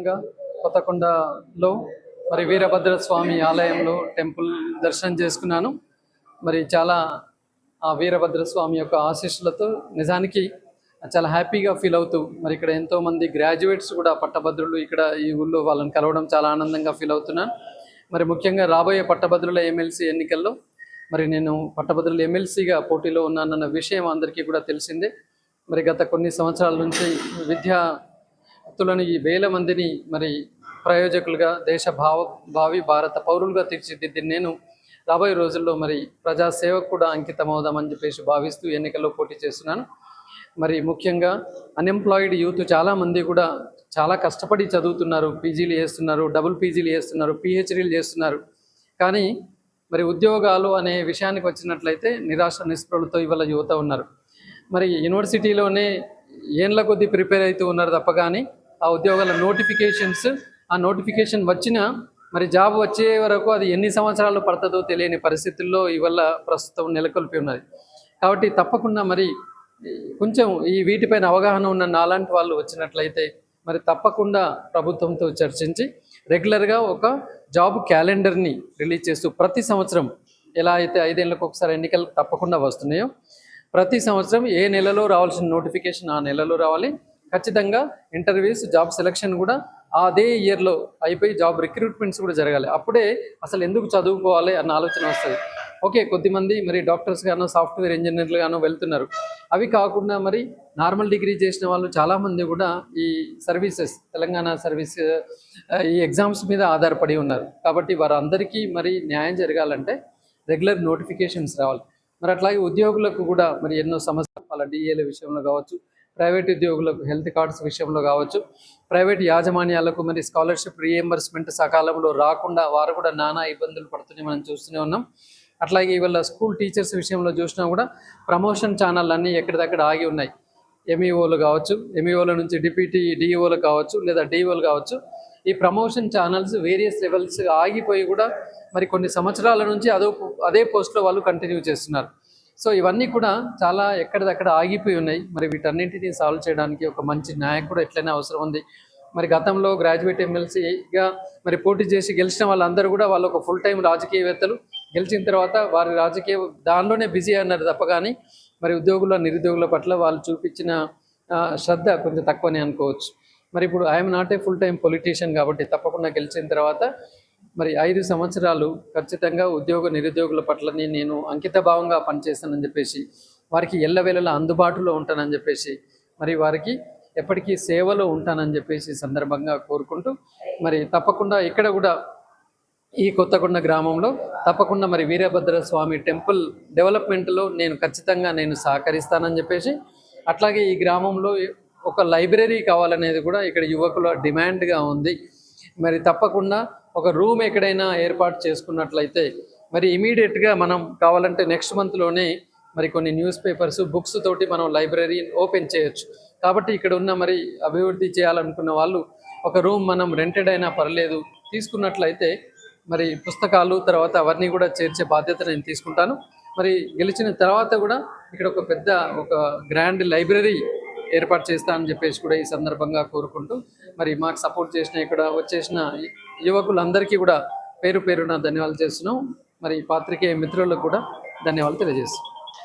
భాగంగా కొత్తకొండలో మరి వీరభద్ర స్వామి ఆలయంలో టెంపుల్ దర్శనం చేసుకున్నాను. మరి చాలా ఆ వీరభద్ర స్వామి యొక్క ఆశీస్సులతో నిజానికి చాలా హ్యాపీగా ఫీల్ అవుతూ మరి ఇక్కడ ఎంతోమంది గ్రాడ్యుయేట్స్ కూడా పట్టభద్రులు ఇక్కడ ఈ ఊళ్ళో వాళ్ళని కలవడం చాలా ఆనందంగా ఫీల్ అవుతున్నాను. మరి ముఖ్యంగా రాబోయే పట్టభద్రుల ఎమ్మెల్సీ ఎన్నికల్లో మరి నేను పట్టభద్రుల ఎమ్మెల్సీగా పోటీలో ఉన్నానన్న విషయం అందరికీ కూడా తెలిసిందే. మరి గత కొన్ని సంవత్సరాల నుంచి విద్యార్థులను ఈ వేల మందిని మరి ప్రయోజకులుగా భావి భారత పౌరులుగా తీర్చిదిద్ది నేను రాబోయే రోజుల్లో మరి ప్రజాసేవకు కూడా అంకితం అవుదామని చెప్పేసి భావిస్తూ ఎన్నికల్లో పోటీ చేస్తున్నాను. మరి ముఖ్యంగా అన్ఎంప్లాయిడ్ యూత్ చాలామంది కూడా చాలా కష్టపడి చదువుతున్నారు, పీజీలు చేస్తున్నారు, డబుల్ పీజీలు చేస్తున్నారు, పిహెచ్డీలు చేస్తున్నారు. కానీ మరి ఉద్యోగాలు అనే విషయానికి వచ్చినట్లయితే నిరాశ నిస్పృహలతో ఇవాళ యువత ఉన్నారు. మరి యూనివర్సిటీలోనే ఏండ్ల కొద్దీ ప్రిపేర్ అవుతూ ఉన్నారు తప్ప కానీ ఆ ఉద్యోగాల నోటిఫికేషన్ వచ్చినా మరి జాబ్ వచ్చే వరకు అది ఎన్ని సంవత్సరాలు పడుతుందో తెలియని పరిస్థితుల్లో ఇవాళ ప్రస్తుతం నెలకొల్పి ఉన్నది. కాబట్టి తప్పకుండా మరి కొంచెం వీటిపైన అవగాహన ఉన్న నాలాంటి వాళ్ళు వచ్చినట్లయితే మరి తప్పకుండా ప్రభుత్వంతో చర్చించి రెగ్యులర్గా ఒక జాబ్ క్యాలెండర్ని రిలీజ్ చేస్తూ ప్రతి సంవత్సరం ఎలా అయితే 5 ఏళ్ళకు ఒకసారి ఎన్నికలు తప్పకుండా వస్తున్నాయో ప్రతి సంవత్సరం ఏ నెలలో రావాల్సిన నోటిఫికేషన్ ఆ నెలలో రావాలి. ఖచ్చితంగా ఇంటర్వ్యూస్, జాబ్ సెలక్షన్ కూడా అదే ఇయర్లో అయిపోయి జాబ్ రిక్రూట్మెంట్స్ కూడా జరగాలి. అప్పుడే అసలు ఎందుకు చదువుకోవాలి అన్న ఆలోచన వస్తుంది. ఓకే, కొద్దిమంది మరి డాక్టర్స్ గాను, సాఫ్ట్వేర్ ఇంజనీర్లు గాను వెళ్తున్నారు. అవి కాకుండా మరి నార్మల్ డిగ్రీ చేసిన వాళ్ళు చాలామంది కూడా ఈ సర్వీసెస్, తెలంగాణ సర్వీస్ ఈ ఎగ్జామ్స్ మీద ఆధారపడి ఉన్నారు. కాబట్టి వారందరికీ మరి న్యాయం జరగాలంటే రెగ్యులర్ నోటిఫికేషన్స్ రావాలి. మరి అట్లాగే ఉద్యోగులకు కూడా మరి ఎన్నో సమస్యలు, వాళ్ళ డిఏల విషయంలో కావచ్చు, ప్రైవేట్ ఉద్యోగులకు హెల్త్ కార్డ్స్ విషయంలో కావచ్చు, ప్రైవేట్ యాజమాన్యాలకు మరి స్కాలర్షిప్ రీఎంబర్స్మెంట్ సకాలంలో రాకుండా వారు కూడా నానా ఇబ్బందులు పడుతూనే మనం చూస్తూనే ఉన్నాం. అట్లాగే ఇవాళ స్కూల్ టీచర్స్ విషయంలో చూసినా కూడా ప్రమోషన్ ఛానల్ అన్నీ ఎక్కడిదక్కడ ఆగి ఉన్నాయి. ఎంఈఓలు కావచ్చు, ఎంఈఓల నుంచి డిప్యూటీ డిఈఓలు కావచ్చు, లేదా డిఈఓలు కావచ్చు. ఈ ప్రమోషన్ ఛానల్స్ వేరియస్ లెవెల్స్ ఆగిపోయి కూడా మరి కొన్ని సంవత్సరాల నుంచి అదే పోస్ట్లో వాళ్ళు కంటిన్యూ చేస్తున్నారు. సో ఇవన్నీ కూడా చాలా ఎక్కడిదక్కడ ఆగిపోయి ఉన్నాయి. మరి వీటన్నింటినీ సాల్వ్ చేయడానికి ఒక మంచి నాయకుడు ఎట్లయినా అవసరం ఉంది. మరి గతంలో గ్రాడ్యుయేట్ ఎమ్మెల్సీగా మరి పోటీ చేసి గెలిచిన వాళ్ళందరూ కూడా వాళ్ళు ఒక ఫుల్ టైం రాజకీయవేత్తలు. గెలిచిన తర్వాత వారి రాజకీయ దానిలోనే బిజీ అన్నారు తప్ప కానీ మరి నిరుద్యోగుల పట్ల వాళ్ళు చూపించిన శ్రద్ధ కొంచెం తక్కువనే అనుకోవచ్చు. మరి ఇప్పుడు I'm not a full time politician కాబట్టి తప్పకుండా గెలిచిన తర్వాత మరి 5 సంవత్సరాలు ఖచ్చితంగా నిరుద్యోగుల పట్లని నేను అంకిత భావంగా పనిచేస్తానని చెప్పేసి, వారికి ఎల్లవేళలా అందుబాటులో ఉంటానని చెప్పేసి, మరి వారికి ఎప్పటికీ సేవలో ఉంటానని చెప్పేసి సందర్భంగా కోరుకుంటూ మరి తప్పకుండా ఇక్కడ కూడా ఈ కొత్తకొండ గ్రామంలో తప్పకుండా మరి వీరభద్ర స్వామి టెంపుల్ డెవలప్మెంట్లో ఖచ్చితంగా నేను సహకరిస్తానని చెప్పేసి, అట్లాగే ఈ గ్రామంలో ఒక లైబ్రరీ కావాలనేది కూడా ఇక్కడ యువకుల డిమాండ్గా ఉంది. మరి తప్పకుండా ఒక రూమ్ ఎక్కడైనా ఏర్పాటు చేసుకున్నట్లయితే మరి ఇమీడియట్గా మనం కావాలంటే నెక్స్ట్ మంత్లోనే మరి కొన్ని న్యూస్ పేపర్స్, బుక్స్ తోటి మనం లైబ్రరీ ఓపెన్ చేయొచ్చు. కాబట్టి ఇక్కడ ఉన్న మరి అభివృద్ధి చేయాలనుకున్న వాళ్ళు ఒక రూమ్ మనం రెంటెడ్ అయినా పర్లేదు తీసుకున్నట్లయితే మరి పుస్తకాలు తర్వాత అవన్నీ కూడా చేర్చే బాధ్యత నేను తీసుకుంటాను. మరి గెలిచిన తర్వాత కూడా ఇక్కడ ఒక గ్రాండ్ లైబ్రరీ ఏర్పాటు చేస్తానని చెప్పేసి కూడా ఈ సందర్భంగా కోరుకుంటూ మరి మాకు సపోర్ట్ చేసిన ఇక్కడ వచ్చేసిన యువకులందరికీ కూడా పేరున ధన్యవాదాలు చేస్తున్నాం. మరి పాత్రికేయ మిత్రులకు కూడా ధన్యవాదాలు తెలియజేస్తున్నాం.